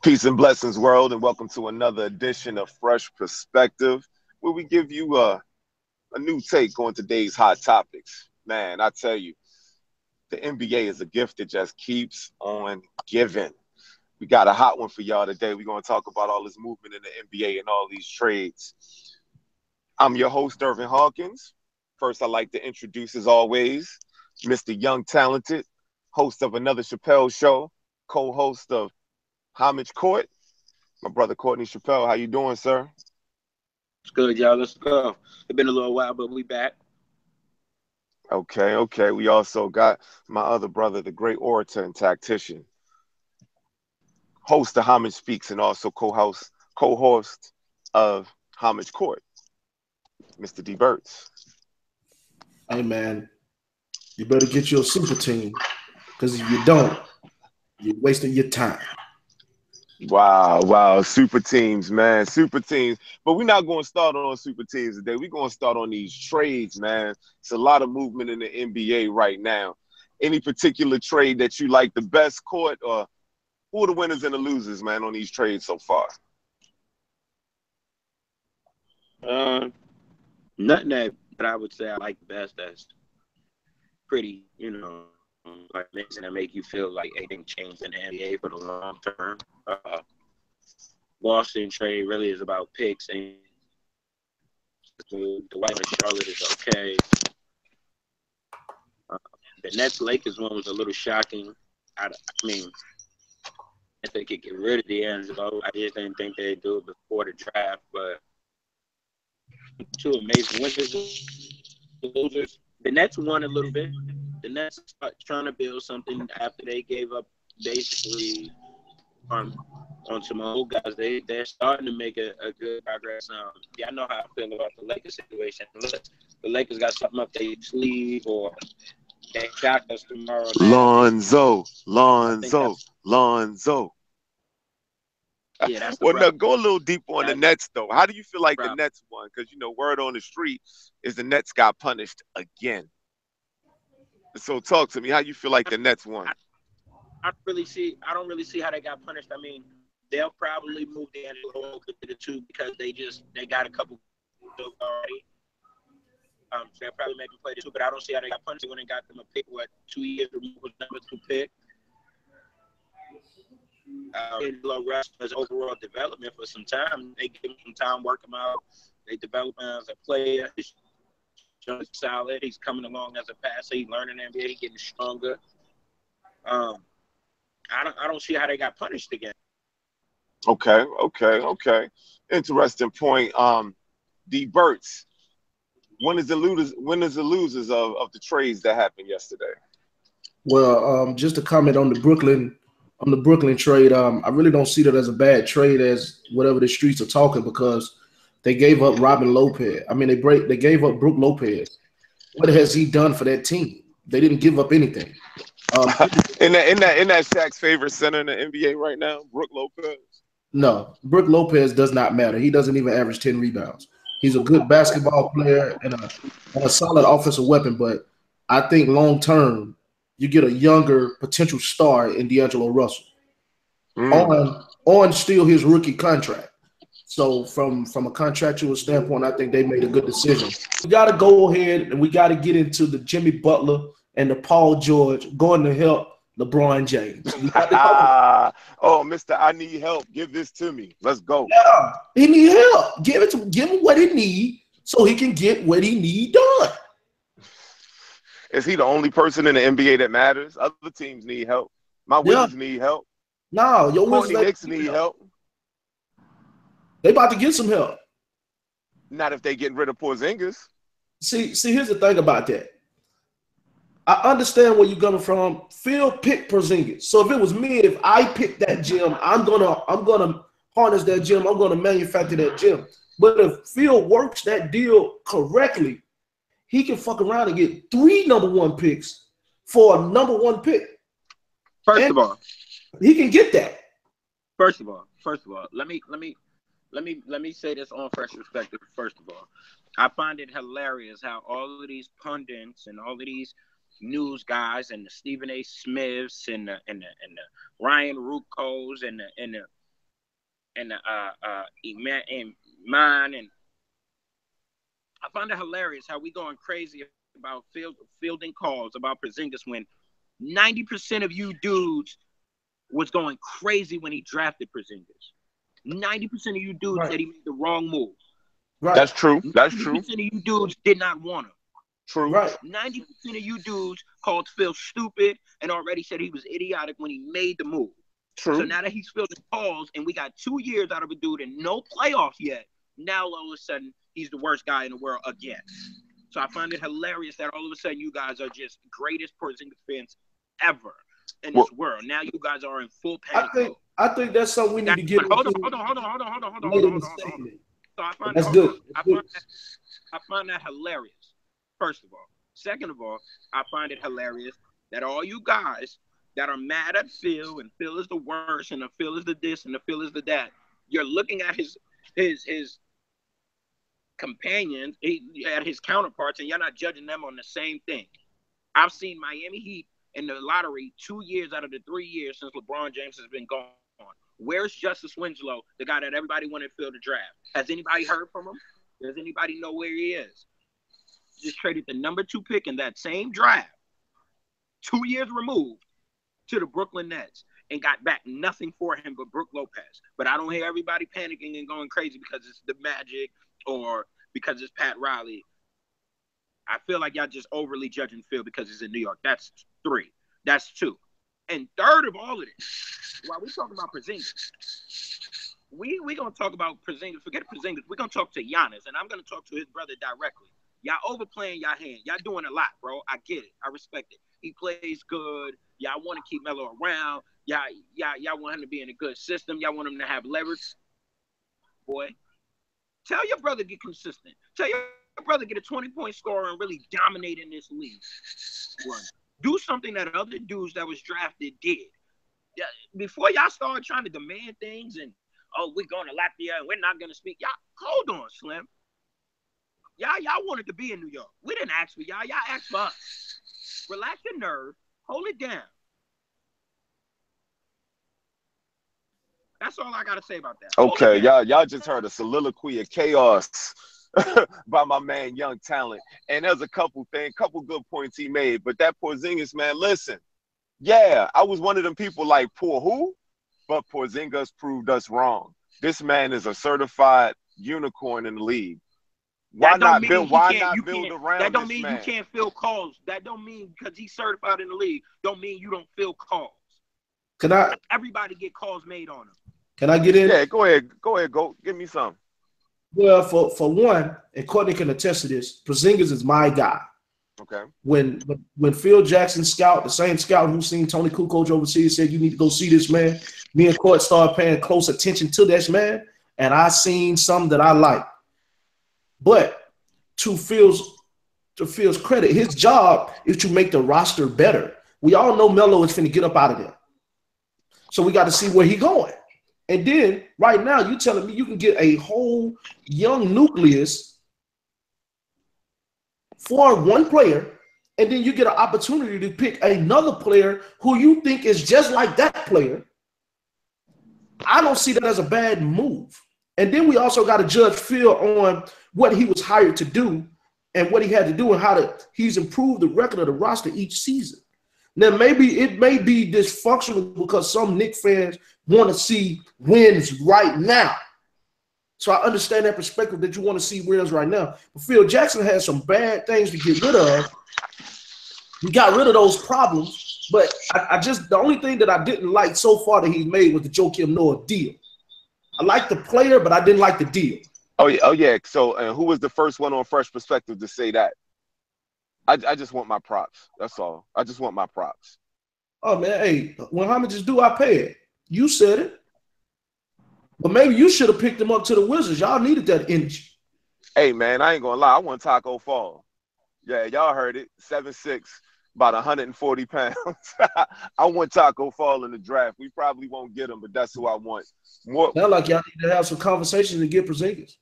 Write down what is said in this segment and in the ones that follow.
Peace and blessings, world, and welcome to another edition of Fresh Perspective, where we give you a new take on today's hot topics. Man, I tell you, the NBA is a gift that just keeps on giving. We got a hot one for y'all today. We're going to talk about all this movement in the NBA and all these trades. I'm your host, Irvin Hawkins. First, I'd like to introduce, as always, Mr. Young Talented, host of another Chappelle show, co-host of Homage Court, my brother Courtney Chappelle. How you doing, sir? It's good, y'all. Let's go. It's been a little while, but we back. Okay. We also got my other brother, the great orator and tactician, host of Homage Speaks and also co-host of Homage Court, Mr. D. Burtz. Hey man, you better get you a super team, because if you don't, you're wasting your time. Wow. Super teams, man. Super teams. But we're not going to start on super teams today. We're going to start on these trades, man. It's a lot of movement in the NBA right now. Any particular trade that you like the best, Court, or who are the winners and the losers, man, on these trades so far? Nothing that I would say I like the best. That's pretty, like amazing that make you feel like anything changed in the NBA for the long term. Boston trade really is about picks, and the White of Charlotte is okay. The Nets Lakers one was a little shocking. I mean, if they could get rid of D'Angelo, I just didn't think they'd do it before the draft. But two amazing winners, losers. The Nets won a little bit. The Nets started trying to build something after they gave up basically on some old guys. They're starting to make a good progress. I know how I feel about the Lakers situation. Unless the Lakers got something up their sleeve or they shock us tomorrow night. Lonzo. Yeah, that's the Well, no, problem. go a little deeper on the Nets, though. How do you feel like the Nets won? Because, word on the street is the Nets got punished again. So talk to me. How you feel like the Nets won? I don't really see how they got punished. I mean, they'll probably move D'Angelo over to the two because they got a couple already. So they'll probably make them play the two, but I don't see how they got punished when they got them a pick, 2 years removed was number 2 pick. D'Angelo Russ was overall development for some time. They give him some time, work him out. They develop him as a player. He's solid. He's coming along as a passer. He's learning NBA. He's getting stronger. I don't see how they got punished again. Okay. Interesting point. D. Burtz, winners and losers of the trades that happened yesterday. Well, just to comment on the Brooklyn trade, I really don't see that as a bad trade as whatever the streets are talking, because they gave up Robin Lopez. I mean, they gave up Brook Lopez. What has he done for that team? They didn't give up anything. In that Shaq's favorite center in the NBA right now, Brook Lopez. No, Brook Lopez does not matter. He doesn't even average 10 rebounds. He's a good basketball player and a solid offensive weapon, but I think long term, you get a younger potential star in D'Angelo Russell on still his rookie contract. So from a contractual standpoint, I think they made a good decision. We got to go ahead and we got to get into the Jimmy Butler and the Paul George going to help LeBron James. Mister, I need help. Give this to me. Let's go. Yeah, he need help. Give him what he need so he can get what he need done. Is he the only person in the NBA that matters? Other teams need help. My Wizards need help. No, your Courtney Knicks need help. They about to get some help. Not if they getting rid of Porzingis. See, here's the thing about that. I understand where you're coming from. Phil picked Porzingis. So if it was me, if I picked that gym, I'm gonna harness that gym. I'm gonna manufacture that gym. But if Phil works that deal correctly, he can fuck around and get 3 number 1 picks for a number 1 pick. First of all, he can get that. First of all, let me say this on Fresh Perspective. First of all, I find it hilarious how all of these pundits and all of these news guys and the Stephen A. Smiths and the Ryan Ruccos and the and Iman, and I find it hilarious how we going crazy about fielding calls about Porzingis when 90% of you dudes was going crazy when he drafted Porzingis. 90% of you dudes said he made the wrong move. Right. That's true. That's 90% true. of you dudes did not want him. True. Right. 90% of you dudes called Phil stupid and already said he was idiotic when he made the move. True. So now that he's fielding calls and we got 2 years out of a dude and no playoffs yet, now all of a sudden he's the worst guy in the world again. So I find it hilarious that all of a sudden you guys are just greatest Porzingis fans ever in this world. Now you guys are in full panic mode. I think that's something we need to get into. Hold on. So I find that's good. I find that hilarious. First of all. Second of all, I find it hilarious that all you guys that are mad at Phil and Phil is the worst and the Phil is the this and the Phil is the that, you're looking at his companions, at his counterparts, and you're not judging them on the same thing. I've seen Miami Heat in the lottery 2 years out of the 3 years since LeBron James has been gone. Where's Justice Winslow, the guy that everybody wanted Phil to draft? Has anybody heard from him? Does anybody know where he is? Just traded the number 2 pick in that same draft, 2 years removed, to the Brooklyn Nets and got back nothing for him but Brook Lopez. But I don't hear everybody panicking and going crazy because it's the Magic or because it's Pat Riley. I feel like y'all just overly judging Phil because he's in New York. That's 3. That's 2. And third of all of this, while we talking about Porzingis, we gonna talk about Porzingis. Forget Porzingis. We're gonna talk to Giannis, and I'm gonna talk to his brother directly. Y'all overplaying y'all hand. Y'all doing a lot, bro. I get it. I respect it. He plays good. Y'all want to keep Melo around. Y'all want him to be in a good system. Y'all want him to have leverage. Boy, tell your brother get consistent. Tell your brother get a 20-point scorer and really dominate in this league. Do something that other dudes that was drafted did. Before y'all start trying to demand things and, oh, we're going to Latvia and we're not going to speak. Y'all, hold on, Slim. Y'all wanted to be in New York. We didn't ask for y'all. Y'all asked for us. Relax your nerve. Hold it down. That's all I got to say about that. Okay, y'all just heard a soliloquy of chaos by my man Young Talent. And there's a couple good points he made. But that Porzingis, man, listen. Yeah, I was one of them people like, poor who? But Porzingis proved us wrong. This man is a certified unicorn in the league. Why not build around that don't this mean man? You can't fill calls. That don't mean because he's certified in the league, don't mean you don't fill calls. Everybody get calls made on him. Can I get in? Yeah, go ahead. Go. Give me some. Well, for one, and Courtney can attest to this, Porzingis is my guy. Okay. When Phil Jackson scout, the same scout who seen Tony Kukoc overseas, said you need to go see this man, me and Court started paying close attention to this man, and I seen some that I like. But to Phil's credit, his job is to make the roster better. We all know Melo is finna get up out of there. So we got to see where he going. And then right now, you telling me you can get a whole young nucleus for one player, and then you get an opportunity to pick another player who you think is just like that player. I don't see that as a bad move. And then we also got to judge Phil on what he was hired to do and what he had to do and how he's improved the record of the roster each season. Now, maybe it may be dysfunctional because some Knicks fans want to see wins right now. So I understand that perspective that you want to see wins right now. But Phil Jackson has some bad things to get rid of. We got rid of those problems, but I just the only thing that I didn't like so far that he's made was the Joakim Noah deal. I like the player, but I didn't like the deal. Oh yeah. So who was the first one on Fresh Perspective to say that? I just want my props. That's all. I just want my props. Oh man, hey, when homage is due, I pay it. You said it. But maybe you should have picked him up to the Wizards. Y'all needed that energy. Hey man, I ain't gonna lie. I want Taco Fall. Yeah, y'all heard it. 7'6", about 140 pounds. I want Taco Fall in the draft. We probably won't get him, but that's who I want. More. Sound like y'all need to have some conversations and get Porzingis.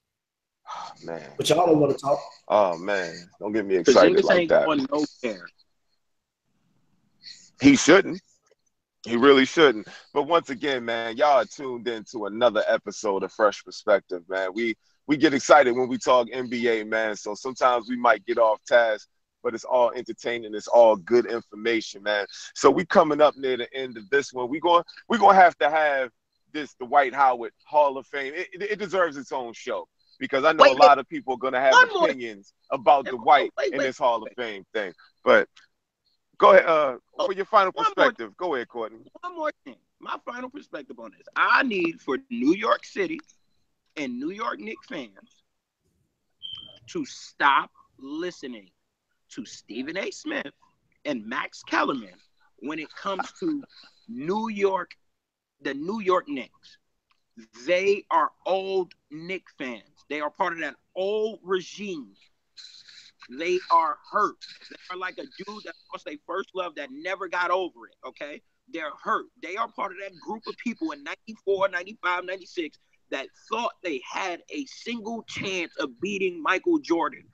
Oh, man. But y'all don't want to talk. Oh man, don't get me excited Porzingis like ain't that. going nowhere. He shouldn't. He really shouldn't. But once again, man, y'all are tuned into another episode of Fresh Perspective, man. We get excited when we talk NBA, man. So sometimes we might get off task, but it's all entertaining. It's all good information, man. So we coming up near the end of this one. We gonna have this the White Howard Hall of Fame. It deserves its own show because I know a Wait, lot of people are gonna have one more. opinions about the White in this Hall of Fame thing. But go ahead. For your final perspective, go ahead, Courtney. One more thing. My final perspective on this. I need for New York City and New York Knicks fans to stop listening to Stephen A. Smith and Max Kellerman when it comes to New York, the New York Knicks. They are old Knicks fans. They are part of that old regime. They are hurt. They are like a dude that lost their first love that never got over it, okay? They're hurt. They are part of that group of people in 94, 95, 96 that thought they had a single chance of beating Michael Jordan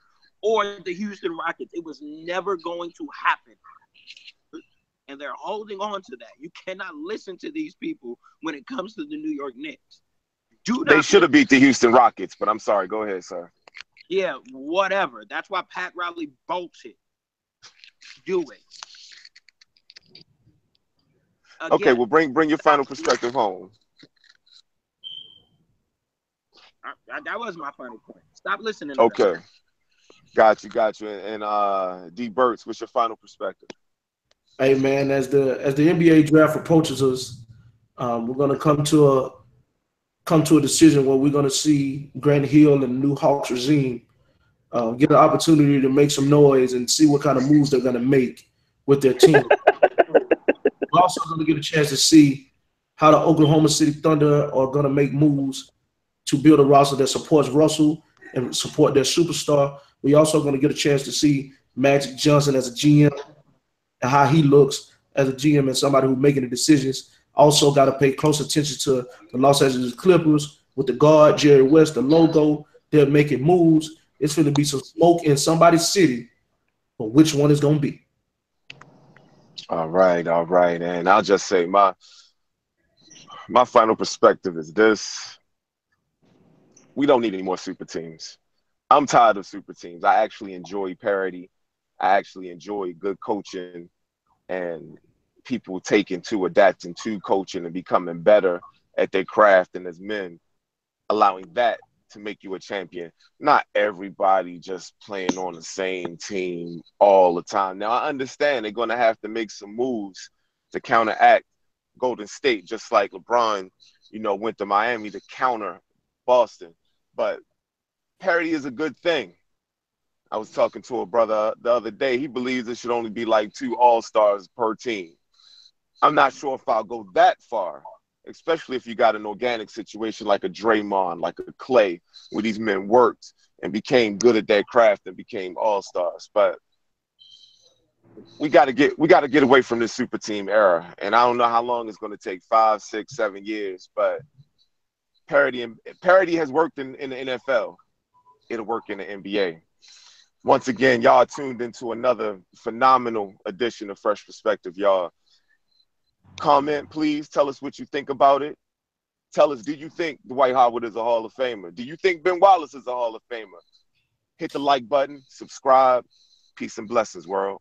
or the Houston Rockets. It was never going to happen. And they're holding on to that. You cannot listen to these people when it comes to the New York Knicks. They should have beat the Houston Rockets, but I'm sorry. Go ahead, sir. Yeah, whatever. That's why Pat Riley bolts it. Do it. Again, okay, well, bring your final perspective home. That was my final point. Stop listening. Okay, got you. And D. Burtz, what's your final perspective? Hey man, as the NBA draft approaches us, we're gonna come to a decision where we're gonna see Grant Hill and the new Hawks regime get an opportunity to make some noise and see what kind of moves they're gonna make with their team. We're also gonna get a chance to see how the Oklahoma City Thunder are gonna make moves to build a roster that supports Russell and support their superstar. We also going to get a chance to see Magic Johnson as a GM and how he looks as a GM and somebody who's making the decisions. Also got to pay close attention to the Los Angeles Clippers with the guard, Jerry West, the logo. They're making moves. It's going to be some smoke in somebody's city, but which one is going to be? All right. And I'll just say my final perspective is this. We don't need any more super teams. I'm tired of super teams. I actually enjoy parity. I actually enjoy good coaching and people taking to adapting to coaching and becoming better at their craft and as men, allowing that to make you a champion. Not everybody just playing on the same team all the time. Now, I understand they're going to have to make some moves to counteract Golden State, just like LeBron, went to Miami to counter Boston. But parity is a good thing. I was talking to a brother the other day. He believes it should only be like 2 all-stars per team. I'm not sure if I'll go that far, especially if you got an organic situation like a Draymond, like a Clay, where these men worked and became good at their craft and became all-stars. But we got to get away from this super team era. And I don't know how long it's going to take, 5, 6, 7 years, but parity has worked in the NFL. It'll work in the NBA. Once again, y'all tuned into another phenomenal edition of Fresh Perspective, y'all. Comment, please. Tell us what you think about it. Tell us, do you think Dwight Howard is a Hall of Famer? Do you think Ben Wallace is a Hall of Famer? Hit the like button, subscribe. Peace and blessings, world.